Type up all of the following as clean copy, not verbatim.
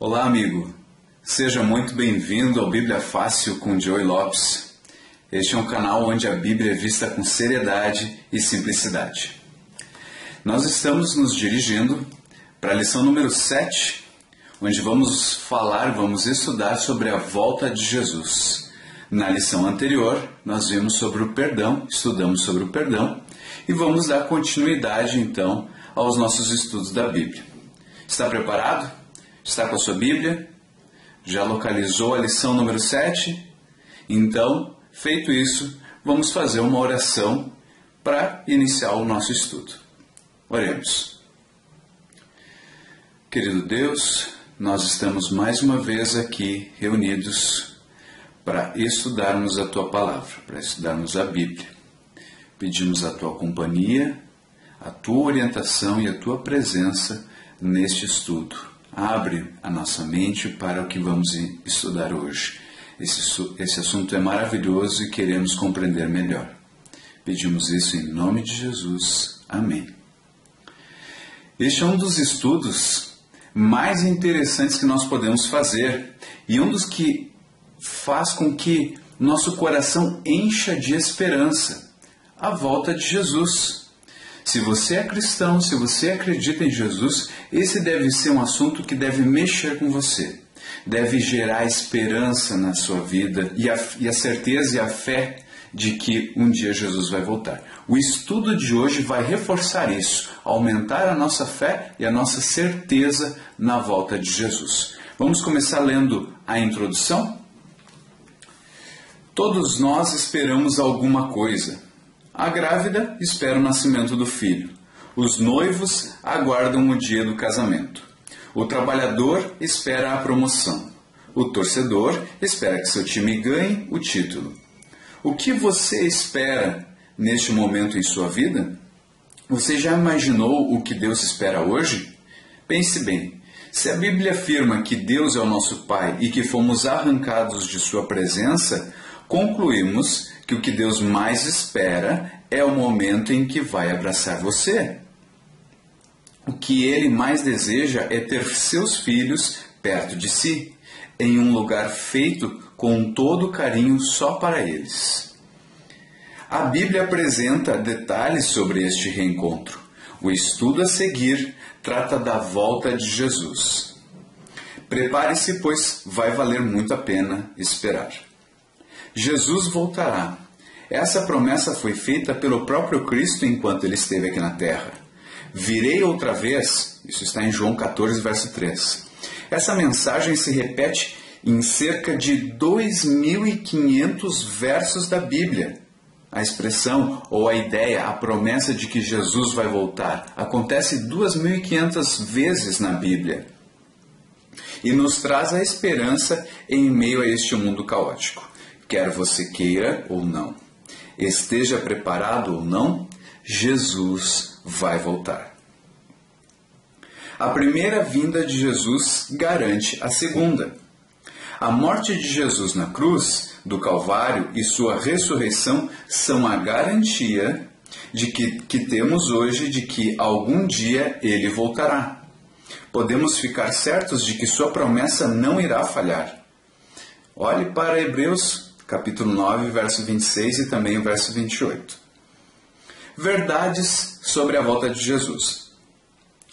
Olá, amigo. Seja muito bem-vindo ao Bíblia Fácil com Joey Lopes. Este é um canal onde a Bíblia é vista com seriedade e simplicidade. Nós estamos nos dirigindo para a lição número 7, onde vamos estudar sobre a volta de Jesus. Na lição anterior, nós vimos sobre o perdão, estudamos sobre o perdão, e vamos dar continuidade, então, aos nossos estudos da Bíblia. Está preparado? Está com a sua Bíblia? Já localizou a lição número 7? Então, feito isso, vamos fazer uma oração para iniciar o nosso estudo. Oremos. Querido Deus, nós estamos mais uma vez aqui reunidos para estudarmos a Tua Palavra, para estudarmos a Bíblia. Pedimos a Tua companhia, a Tua orientação e a Tua presença neste estudo. Abre a nossa mente para o que vamos estudar hoje. Esse assunto é maravilhoso e queremos compreender melhor. Pedimos isso em nome de Jesus. Amém. Este é um dos estudos mais interessantes que nós podemos fazer e um dos que faz com que nosso coração encha de esperança. A volta de Jesus. Se você é cristão, se você acredita em Jesus, esse deve ser um assunto que deve mexer com você. Deve gerar esperança na sua vida e a certeza e a fé de que um dia Jesus vai voltar. O estudo de hoje vai reforçar isso, aumentar a nossa fé e a nossa certeza na volta de Jesus. Vamos começar lendo a introdução? Todos nós esperamos alguma coisa. A grávida espera o nascimento do filho. Os noivos aguardam o dia do casamento. O trabalhador espera a promoção. O torcedor espera que seu time ganhe o título. O que você espera neste momento em sua vida? Você já imaginou o que Deus espera hoje? Pense bem. Se a Bíblia afirma que Deus é o nosso Pai e que fomos arrancados de sua presença, concluímos que o que Deus mais espera é o momento em que vai abraçar você. O que Ele mais deseja é ter seus filhos perto de si, em um lugar feito com todo carinho só para eles. A Bíblia apresenta detalhes sobre este reencontro. O estudo a seguir trata da volta de Jesus. Prepare-se, pois vai valer muito a pena esperar. Jesus voltará. Essa promessa foi feita pelo próprio Cristo enquanto ele esteve aqui na terra. Virei outra vez, isso está em João 14, verso 3. Essa mensagem se repete em cerca de 2.500 versos da Bíblia. A expressão ou a ideia, a promessa de que Jesus vai voltar, acontece 2.500 vezes na Bíblia. E nos traz a esperança em meio a este mundo caótico. Quer você queira ou não, esteja preparado ou não, Jesus vai voltar. A primeira vinda de Jesus garante a segunda. A morte de Jesus na cruz do Calvário e sua ressurreição são a garantia de que temos hoje de que algum dia ele voltará. Podemos ficar certos de que sua promessa não irá falhar. Olhe para Hebreus capítulo 9, verso 26 e também o verso 28. Verdades sobre a volta de Jesus.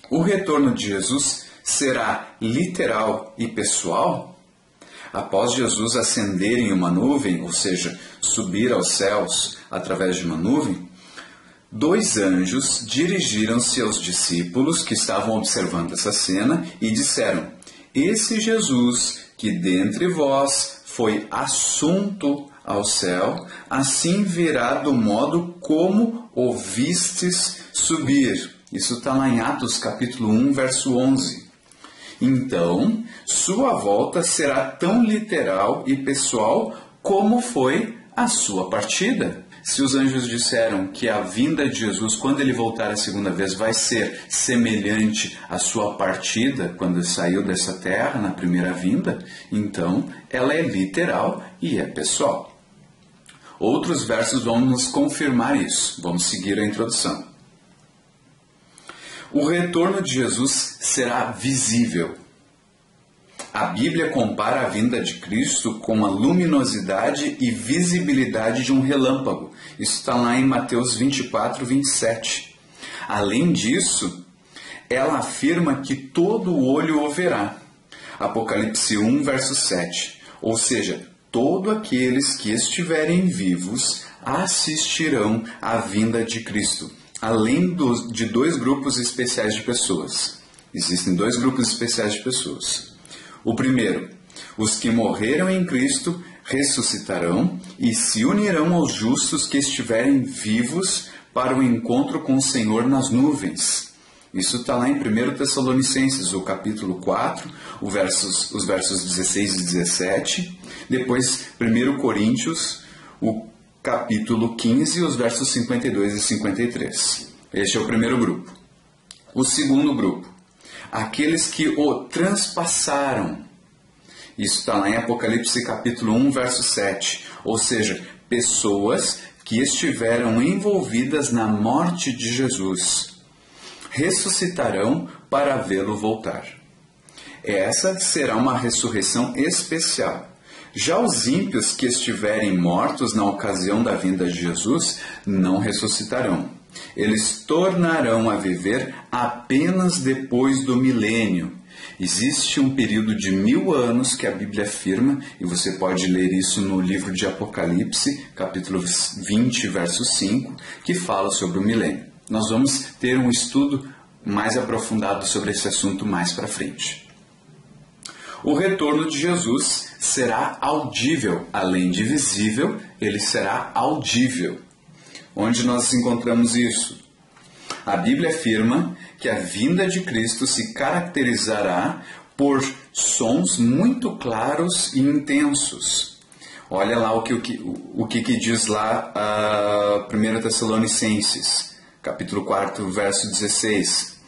O retorno de Jesus será literal e pessoal? Após Jesus ascender em uma nuvem, ou seja, subir aos céus através de uma nuvem, 2 anjos dirigiram-se aos discípulos que estavam observando essa cena e disseram: Esse Jesus que dentre vós foi assunto ao céu, assim virá do modo como o vistes subir. Isso está lá em Atos capítulo 1, verso 11. Então, sua volta será tão literal e pessoal como foi a sua partida. Se os anjos disseram que a vinda de Jesus, quando ele voltar a segunda vez, vai ser semelhante à sua partida, quando ele saiu dessa terra na primeira vinda, então ela é literal e é pessoal. Outros versos vão nos confirmar isso. Vamos seguir a introdução. O retorno de Jesus será visível. A Bíblia compara a vinda de Cristo com a luminosidade e visibilidade de um relâmpago. Isso está lá em Mateus 24, 27. Além disso, ela afirma que todo olho o verá. Apocalipse 1, verso 7. Ou seja, todos aqueles que estiverem vivos assistirão à vinda de Cristo. Além de dois grupos especiais de pessoas. Existem dois grupos especiais de pessoas. O primeiro, os que morreram em Cristo ressuscitarão e se unirão aos justos que estiverem vivos para o encontro com o Senhor nas nuvens. Isso está lá em 1 Tessalonicenses, o capítulo 4, os versos 16 e 17. Depois, 1 Coríntios, o capítulo 15, os versos 52 e 53. Este é o primeiro grupo. O segundo grupo, aqueles que o transpassaram. Isso está lá em Apocalipse capítulo 1, verso 7. Ou seja, pessoas que estiveram envolvidas na morte de Jesus ressuscitarão para vê-lo voltar. Essa será uma ressurreição especial. Já os ímpios que estiverem mortos na ocasião da vinda de Jesus não ressuscitarão. Eles tornarão a viver apenas depois do milênio. Existe um período de 1000 anos que a Bíblia afirma, e você pode ler isso no livro de Apocalipse, capítulo 20, verso 5, que fala sobre o milênio. Nós vamos ter um estudo mais aprofundado sobre esse assunto mais para frente. O retorno de Jesus será audível, além de visível, ele será audível. Onde nós encontramos isso? A Bíblia afirma que a vinda de Cristo se caracterizará por sons muito claros e intensos. Olha lá o que diz lá 1 Tessalonicenses, capítulo 4, verso 16.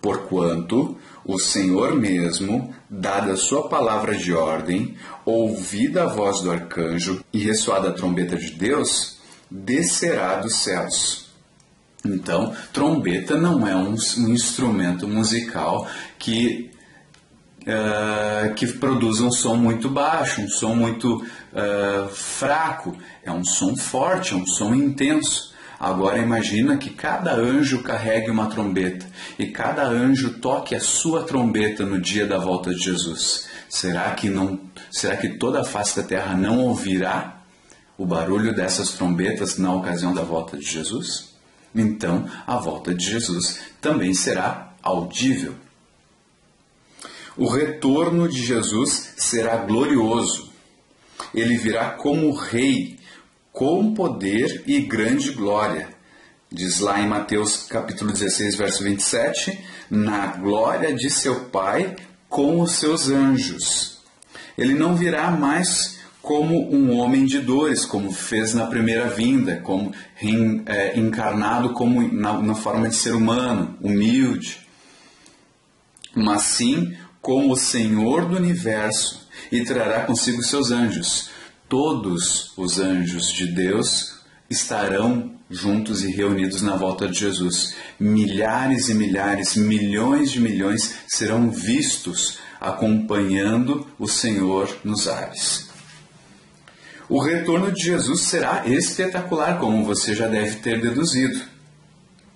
Porquanto o Senhor mesmo, dada a sua palavra de ordem, ouvida a voz do arcanjo e ressoada a trombeta de Deus, descerá dos céus. Então, trombeta não é um instrumento musical que produz um som muito baixo, um som muito fraco. É um som forte, é um som intenso. Agora imagina que cada anjo carregue uma trombeta e cada anjo toque a sua trombeta no dia da volta de Jesus. Será que toda a face da terra não ouvirá o barulho dessas trombetas na ocasião da volta de Jesus? Então, a volta de Jesus também será audível. O retorno de Jesus será glorioso. Ele virá como rei, com poder e grande glória. Diz lá em Mateus capítulo 16, verso 27, na glória de seu Pai com os seus anjos. Ele não virá mais como um homem de dores, como fez na primeira vinda, como encarnado como na forma de ser humano, humilde, mas sim como o Senhor do universo, e trará consigo seus anjos. Todos os anjos de Deus estarão juntos e reunidos na volta de Jesus. Milhares e milhares, milhões de milhões serão vistos acompanhando o Senhor nos ares. O retorno de Jesus será espetacular, como você já deve ter deduzido.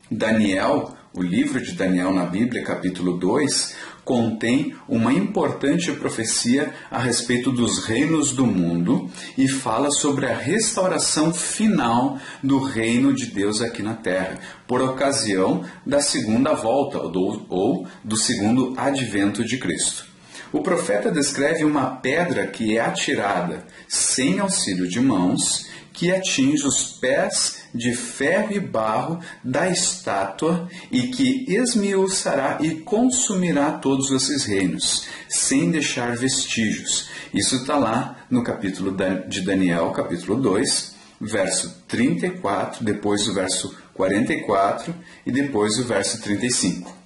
Daniel, o livro de Daniel na Bíblia, capítulo 2, contém uma importante profecia a respeito dos reinos do mundo e fala sobre a restauração final do reino de Deus aqui na terra, por ocasião da segunda volta ou do segundo advento de Cristo. O profeta descreve uma pedra que é atirada sem auxílio de mãos, que atinge os pés de ferro e barro da estátua e que esmiuçará e consumirá todos esses reinos, sem deixar vestígios. Isso está lá no capítulo de Daniel, capítulo 2, verso 34, depois o verso 44 e depois o verso 35.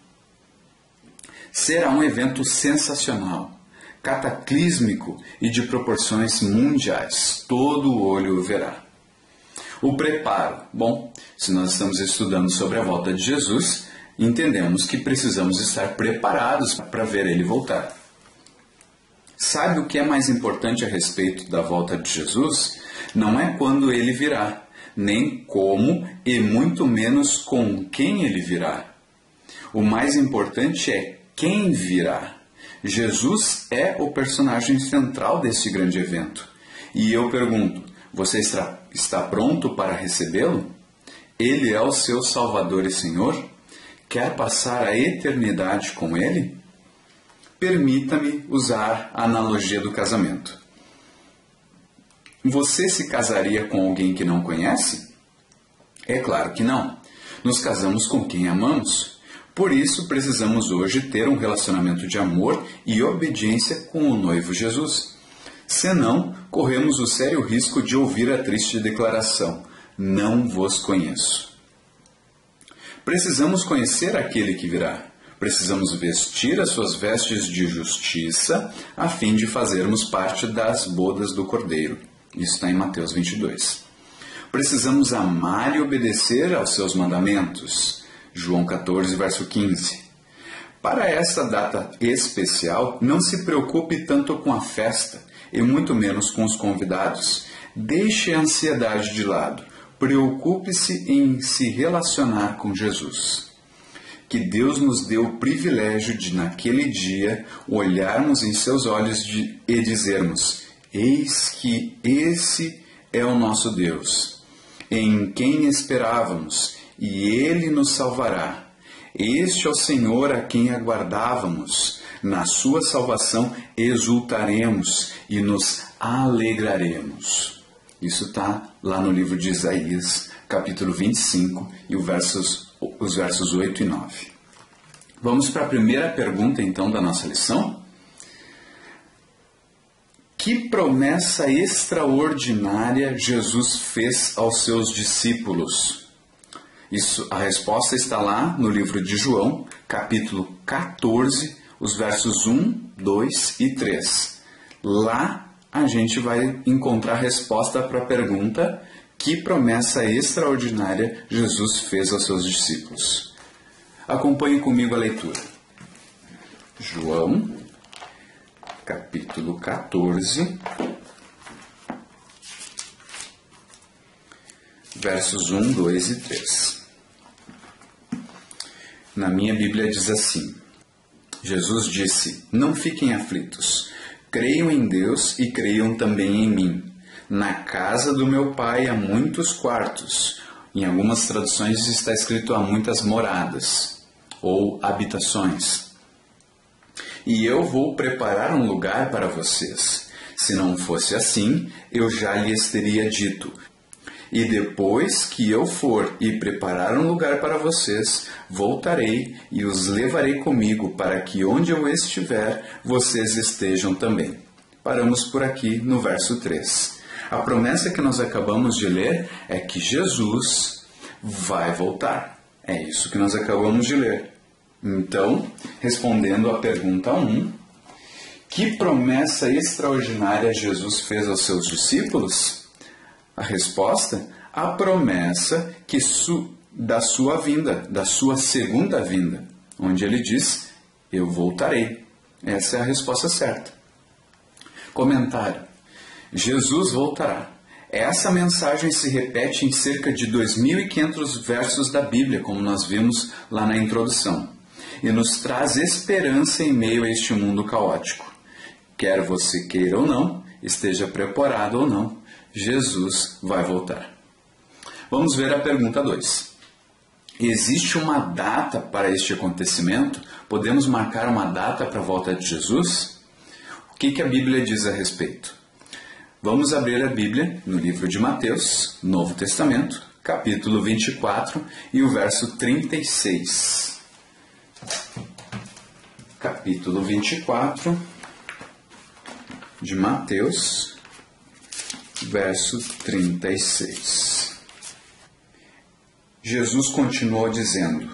Será um evento sensacional, cataclísmico e de proporções mundiais. Todo o olho o verá. O preparo. Bom, se nós estamos estudando sobre a volta de Jesus, entendemos que precisamos estar preparados para ver ele voltar. Sabe o que é mais importante a respeito da volta de Jesus? Não é quando ele virá, nem como e muito menos com quem ele virá. O mais importante é quem virá. Jesus é o personagem central desse grande evento. E eu pergunto, você está pronto para recebê-lo? Ele é o seu Salvador e Senhor? Quer passar a eternidade com Ele? Permita-me usar a analogia do casamento. Você se casaria com alguém que não conhece? É claro que não. Nos casamos com quem amamos. Por isso, precisamos hoje ter um relacionamento de amor e obediência com o noivo Jesus. Senão, corremos o sério risco de ouvir a triste declaração: não vos conheço. Precisamos conhecer aquele que virá. Precisamos vestir as suas vestes de justiça a fim de fazermos parte das bodas do Cordeiro. Isso está em Mateus 22. Precisamos amar e obedecer aos seus mandamentos. João 14, verso 15. Para essa data especial, não se preocupe tanto com a festa e muito menos com os convidados. Deixe a ansiedade de lado. Preocupe-se em se relacionar com Jesus. Que Deus nos dê o privilégio de, naquele dia, olharmos em seus olhos e dizermos: eis que esse é o nosso Deus, em quem esperávamos, e Ele nos salvará. Este é o Senhor a quem aguardávamos. Na sua salvação exultaremos e nos alegraremos. Isso está lá no livro de Isaías, capítulo 25, e os versos 8 e 9. Vamos para a primeira pergunta, então, da nossa lição. Que promessa extraordinária Jesus fez aos seus discípulos? A resposta está lá no livro de João, capítulo 14, os versos 1, 2 e 3. Lá a gente vai encontrar a resposta para a pergunta: que promessa extraordinária Jesus fez aos seus discípulos? Acompanhe comigo a leitura. João, capítulo 14, versos 1, 2 e 3. Na minha Bíblia diz assim: Jesus disse: não fiquem aflitos, creiam em Deus e creiam também em mim. Na casa do meu Pai há muitos quartos. Em algumas traduções está escrito há muitas moradas ou habitações. E eu vou preparar um lugar para vocês. Se não fosse assim, eu já lhes teria dito. E depois que eu for e preparar um lugar para vocês, voltarei e os levarei comigo, para que onde eu estiver, vocês estejam também. Paramos por aqui no verso 3. A promessa que nós acabamos de ler é que Jesus vai voltar. É isso que nós acabamos de ler. Então, respondendo à pergunta 1, que promessa extraordinária Jesus fez aos seus discípulos? A resposta: a promessa da sua vinda, da sua segunda vinda, onde ele diz: eu voltarei. Essa é a resposta certa. Comentário: Jesus voltará. Essa mensagem se repete em cerca de 2.500 versos da Bíblia, como nós vimos lá na introdução, e nos traz esperança em meio a este mundo caótico. Quer você queira ou não, esteja preparado ou não, Jesus vai voltar. Vamos ver a pergunta 2. Existe uma data para este acontecimento? Podemos marcar uma data para a volta de Jesus? O que a Bíblia diz a respeito? Vamos abrir a Bíblia no livro de Mateus, Novo Testamento, capítulo 24 e o verso 36. Capítulo 24 de Mateus, verso 36. Jesus continuou dizendo: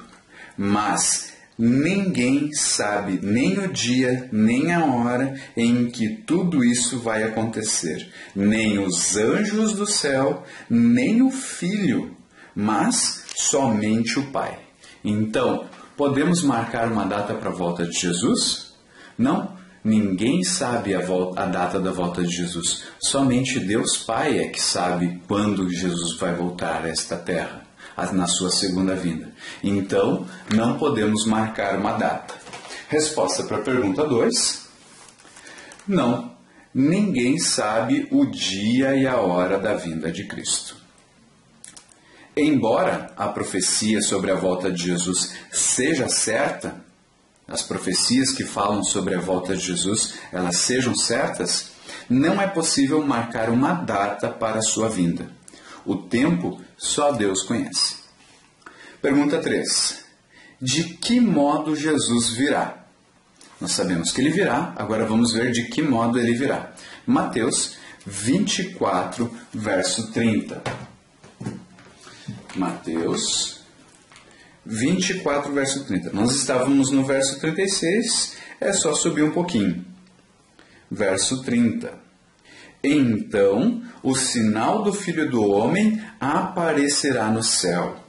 mas ninguém sabe nem o dia, nem a hora em que tudo isso vai acontecer, nem os anjos do céu, nem o Filho, mas somente o Pai. Então, podemos marcar uma data para a volta de Jesus? Não, Ninguém sabe a data da volta de Jesus. Somente Deus Pai é que sabe quando Jesus vai voltar a esta terra, na sua segunda vinda. Então, não podemos marcar uma data. Resposta para a pergunta 2. Não, ninguém sabe o dia e a hora da vinda de Cristo. Embora a profecia sobre a volta de Jesus seja certa, as profecias que falam sobre a volta de Jesus, elas sejam certas, não é possível marcar uma data para a sua vinda. O tempo só Deus conhece. Pergunta 3. De que modo Jesus virá? Nós sabemos que ele virá, agora vamos ver de que modo ele virá. Mateus 24, verso 30. Mateus 24, verso 30. Nós estávamos no verso 36, é só subir um pouquinho. Verso 30. Então, o sinal do Filho do Homem aparecerá no céu.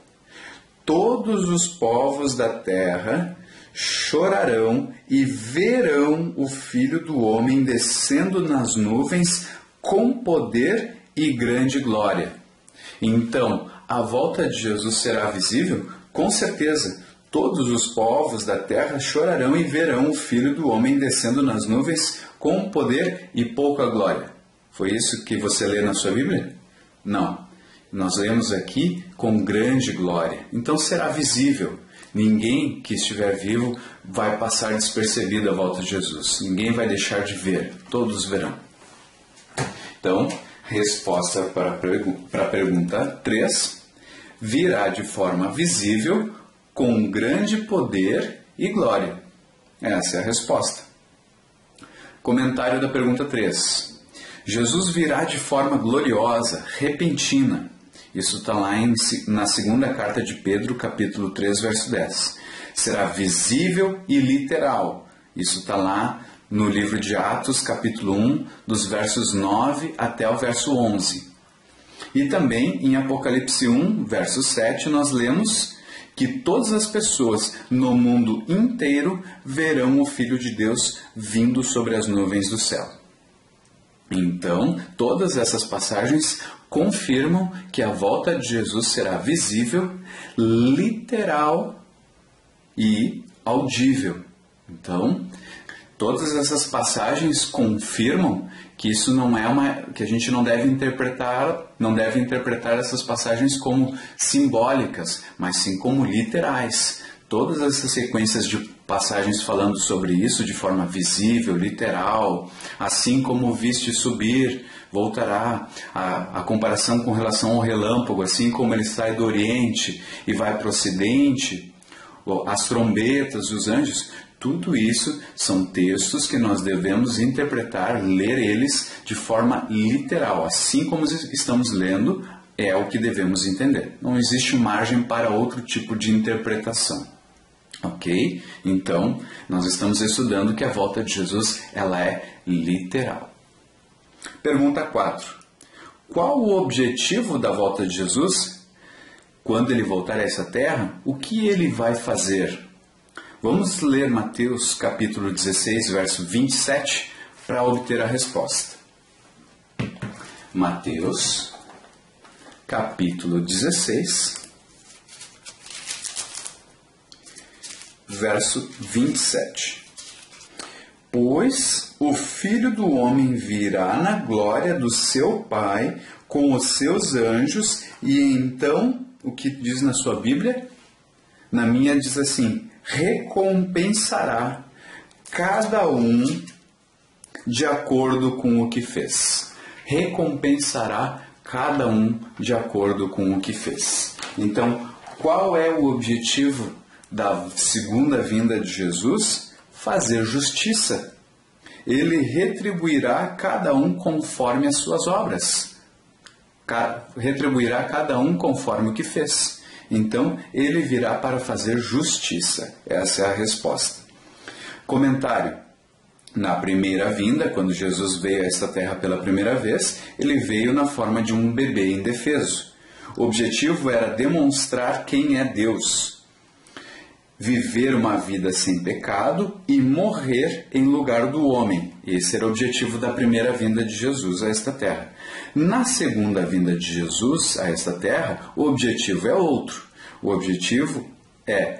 Todos os povos da terra chorarão e verão o Filho do Homem descendo nas nuvens com poder e grande glória. Então, a volta de Jesus será visível? Com certeza, todos os povos da terra chorarão e verão o Filho do Homem descendo nas nuvens com poder e pouca glória. Foi isso que você lê na sua Bíblia? Não. Nós lemos aqui com grande glória. Então será visível. Ninguém que estiver vivo vai passar despercebido a volta de Jesus. Ninguém vai deixar de ver. Todos verão. Então, resposta para a pergunta 3. Virá de forma visível, com grande poder e glória. Essa é a resposta. Comentário da pergunta 3. Jesus virá de forma gloriosa, repentina. Isso está lá na segunda carta de Pedro, capítulo 3, verso 10. Será visível e literal. Isso está lá no livro de Atos, capítulo 1, dos versos 9 até o verso 11. E também em Apocalipse 1, verso 7, nós lemos que todas as pessoas no mundo inteiro verão o Filho de Deus vindo sobre as nuvens do céu. Então, todas essas passagens confirmam que a volta de Jesus será visível, literal e audível. Então, todas essas passagens confirmam que isso não é que a gente não deve interpretar essas passagens como simbólicas, mas sim como literais. Todas essas sequências de passagens falando sobre isso de forma visível, literal, assim como viste subir, voltará, a comparação com relação ao relâmpago, assim como ele sai do Oriente e vai para o Ocidente, as trombetas, os anjos, tudo isso são textos que nós devemos interpretar, ler eles de forma literal. Assim como estamos lendo, é o que devemos entender. Não existe margem para outro tipo de interpretação. Ok? Então, nós estamos estudando que a volta de Jesus ela é literal. Pergunta 4. Qual o objetivo da volta de Jesus? Quando ele voltar a essa terra, o que ele vai fazer? Vamos ler Mateus capítulo 16, verso 27, para obter a resposta. Mateus capítulo 16, verso 27. Pois o Filho do Homem virá na glória do seu Pai com os seus anjos, e então, o que diz na sua Bíblia? Na minha diz assim: recompensará cada um de acordo com o que fez. Recompensará cada um de acordo com o que fez. Então, qual é o objetivo da segunda vinda de Jesus? Fazer justiça. Ele retribuirá cada um conforme as suas obras. Retribuirá cada um conforme o que fez. Então, ele virá para fazer justiça. Essa é a resposta. Comentário. Na primeira vinda, quando Jesus veio a esta terra pela primeira vez, ele veio na forma de um bebê indefeso. O objetivo era demonstrar quem é Deus. viver uma vida sem pecado e morrer em lugar do homem. Esse era o objetivo da primeira vinda de Jesus a esta terra. Na segunda vinda de Jesus a esta terra, o objetivo é outro. O objetivo é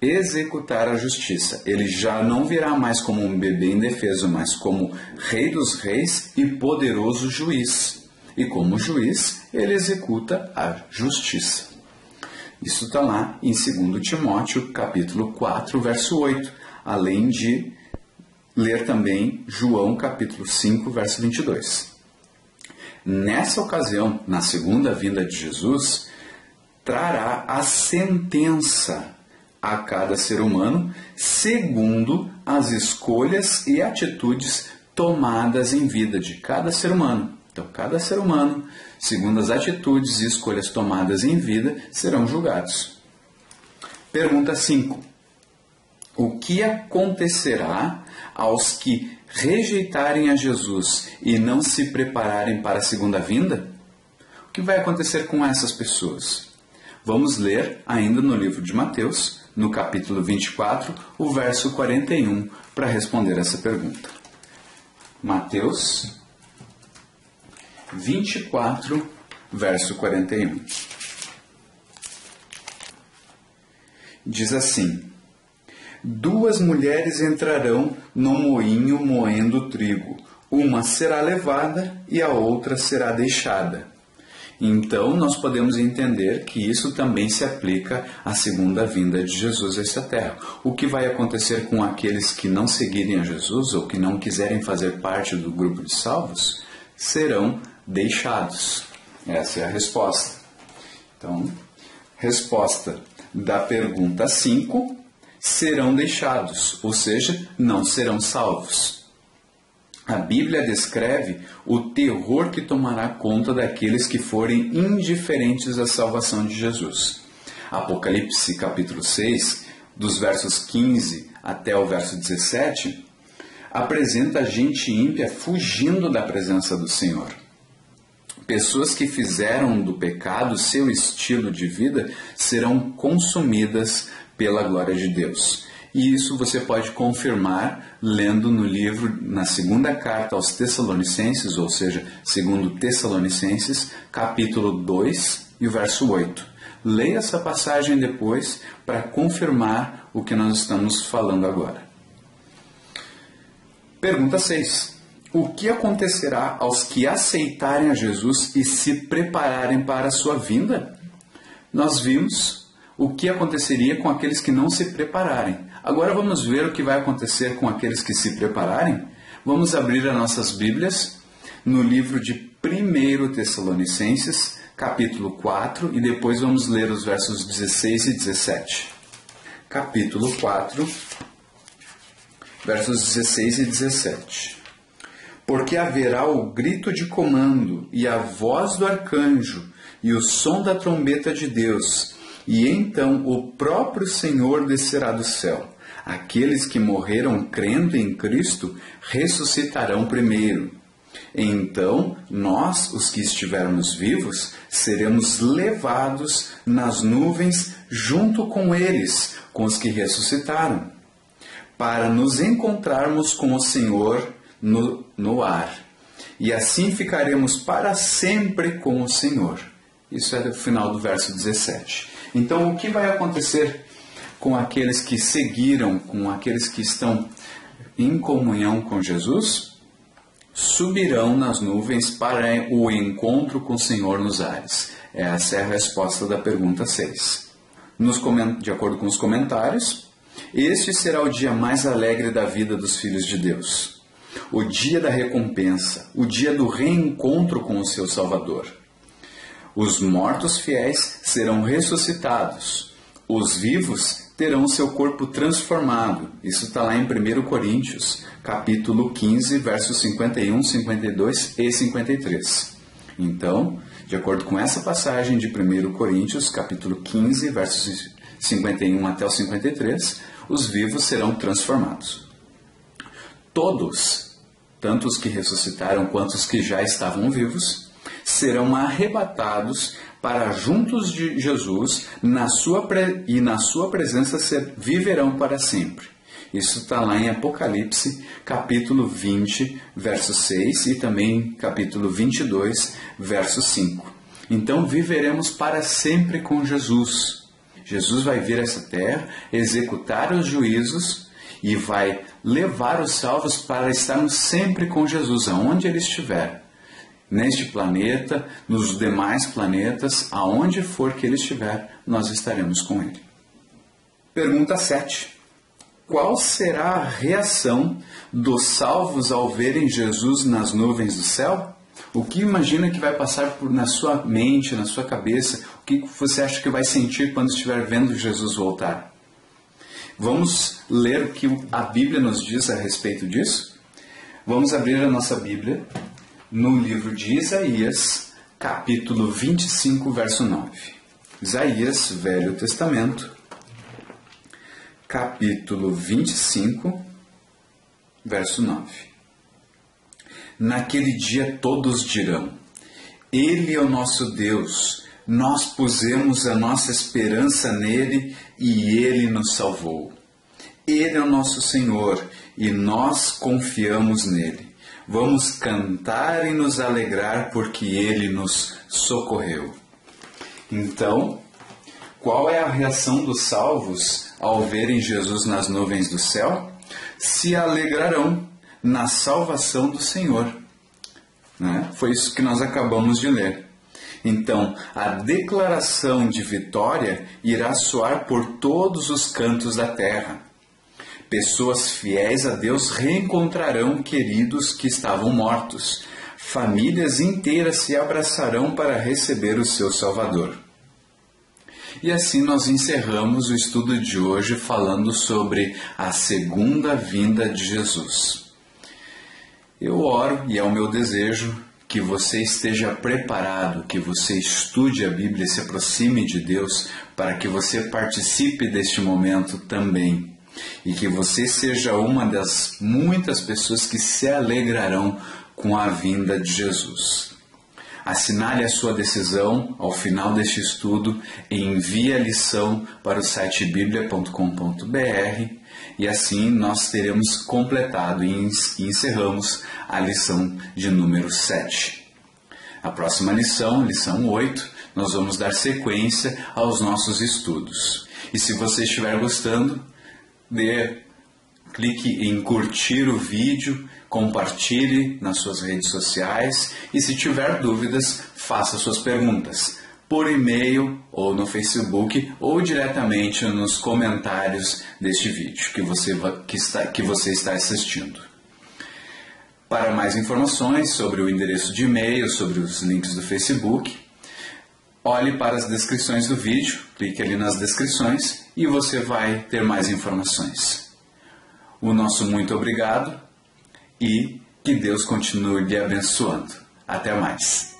executar a justiça. Ele já não virá mais como um bebê indefeso, mas como Rei dos Reis e poderoso juiz. E como juiz, ele executa a justiça. Isso está lá em 2 Timóteo, capítulo 4, verso 8, além de ler também João, capítulo 5, verso 22. Nessa ocasião, na segunda vinda de Jesus, trará a sentença a cada ser humano, segundo as escolhas e atitudes tomadas em vida de cada ser humano. Então, cada ser humano, segundo as atitudes e escolhas tomadas em vida, serão julgados. Pergunta 5. O que acontecerá aos que rejeitarem a Jesus e não se prepararem para a segunda vinda? O que vai acontecer com essas pessoas? Vamos ler ainda no livro de Mateus, no capítulo 24, o verso 41, para responder essa pergunta. Mateus 24, verso 41. Diz assim: 2 mulheres entrarão no moinho moendo trigo. Uma será levada e a outra será deixada. Então, nós podemos entender que isso também se aplica à segunda vinda de Jesus a esta terra. O que vai acontecer com aqueles que não seguirem a Jesus ou que não quiserem fazer parte do grupo de salvos? Serão deixados. Essa é a resposta. Então, resposta da pergunta 5, serão deixados, ou seja, não serão salvos. A Bíblia descreve o terror que tomará conta daqueles que forem indiferentes à salvação de Jesus. Apocalipse capítulo 6, dos versos 15 até o verso 17, apresenta a gente ímpia fugindo da presença do Senhor. Pessoas que fizeram do pecado seu estilo de vida serão consumidas pela glória de Deus. E isso você pode confirmar lendo no livro, na segunda carta aos Tessalonicenses, ou seja, segundo Tessalonicenses, capítulo 2 e o verso 8. Leia essa passagem depois para confirmar o que nós estamos falando agora. Pergunta 6. O que acontecerá aos que aceitarem a Jesus e se prepararem para a sua vinda? Nós vimos o que aconteceria com aqueles que não se prepararem. Agora vamos ver o que vai acontecer com aqueles que se prepararem? Vamos abrir as nossas Bíblias no livro de 1 Tessalonicenses, capítulo 4, e depois vamos ler os versos 16 e 17. Capítulo 4, versos 16 e 17. Porque haverá o grito de comando, e a voz do arcanjo, e o som da trombeta de Deus, e então o próprio Senhor descerá do céu. Aqueles que morreram crendo em Cristo ressuscitarão primeiro. Então, nós, os que estivermos vivos, seremos levados nas nuvens junto com eles, com os que ressuscitaram, para nos encontrarmos com o Senhor no ar. E assim ficaremos para sempre com o Senhor. Isso é o final do verso 17. Então, o que vai acontecer com aqueles que seguiram, com aqueles que estão em comunhão com Jesus? Subirão nas nuvens para o encontro com o Senhor nos ares. Essa é a resposta da pergunta 6. De acordo com os comentários, este será o dia mais alegre da vida dos filhos de Deus. O dia da recompensa, o dia do reencontro com o seu Salvador. Os mortos fiéis serão ressuscitados. Os vivos terão seu corpo transformado. Isso está lá em 1 Coríntios, capítulo 15, versos 51, 52 e 53. Então, de acordo com essa passagem de 1 Coríntios, capítulo 15, versos 51 até o 53, os vivos serão transformados. Todos, tanto os que ressuscitaram quanto os que já estavam vivos, serão arrebatados para juntos de Jesus na sua presença viverão para sempre. Isso está lá em Apocalipse, capítulo 20, verso 6 e também capítulo 22, verso 5. Então viveremos para sempre com Jesus. Jesus vai vir a essa terra, executar os juízos e vai levar os salvos para estarmos sempre com Jesus, aonde ele estiver. Neste planeta, nos demais planetas, aonde for que ele estiver, nós estaremos com ele. Pergunta 7. Qual será a reação dos salvos ao verem Jesus nas nuvens do céu? O que imagina que vai passar na sua mente, na sua cabeça? O que você acha que vai sentir quando estiver vendo Jesus voltar? Vamos ler o que a Bíblia nos diz a respeito disso? Vamos abrir a nossa Bíblia no livro de Isaías, capítulo 25, verso 9. Isaías, Velho Testamento, capítulo 25, verso 9. Naquele dia todos dirão: Ele é o nosso Deus, nós pusemos a nossa esperança nele e ele nos salvou. Ele é o nosso Senhor e nós confiamos nele. Vamos cantar e nos alegrar porque ele nos socorreu. Então, qual é a reação dos salvos ao verem Jesus nas nuvens do céu? Se alegrarão na salvação do Senhor. Né? Foi isso que nós acabamos de ler. Então, a declaração de vitória irá soar por todos os cantos da terra. Pessoas fiéis a Deus reencontrarão queridos que estavam mortos. Famílias inteiras se abraçarão para receber o seu Salvador. E assim nós encerramos o estudo de hoje falando sobre a segunda vinda de Jesus. Eu oro e é o meu desejo que você esteja preparado, que você estude a Bíblia e se aproxime de Deus para que você participe deste momento também. E que você seja uma das muitas pessoas que se alegrarão com a vinda de Jesus. Assinale a sua decisão ao final deste estudo e envie a lição para o site biblia.com.br e assim nós teremos completado e encerramos a lição de número 7. A próxima lição, lição 8, nós vamos dar sequência aos nossos estudos. E se você estiver gostando, clique em curtir o vídeo, compartilhe nas suas redes sociais e se tiver dúvidas, faça suas perguntas por e-mail ou no Facebook ou diretamente nos comentários deste vídeo que você está assistindo. Para mais informações sobre o endereço de e-mail, sobre os links do Facebook, olhe para as descrições do vídeo, clique ali nas descrições e você vai ter mais informações. O nosso muito obrigado e que Deus continue lhe abençoando. Até mais.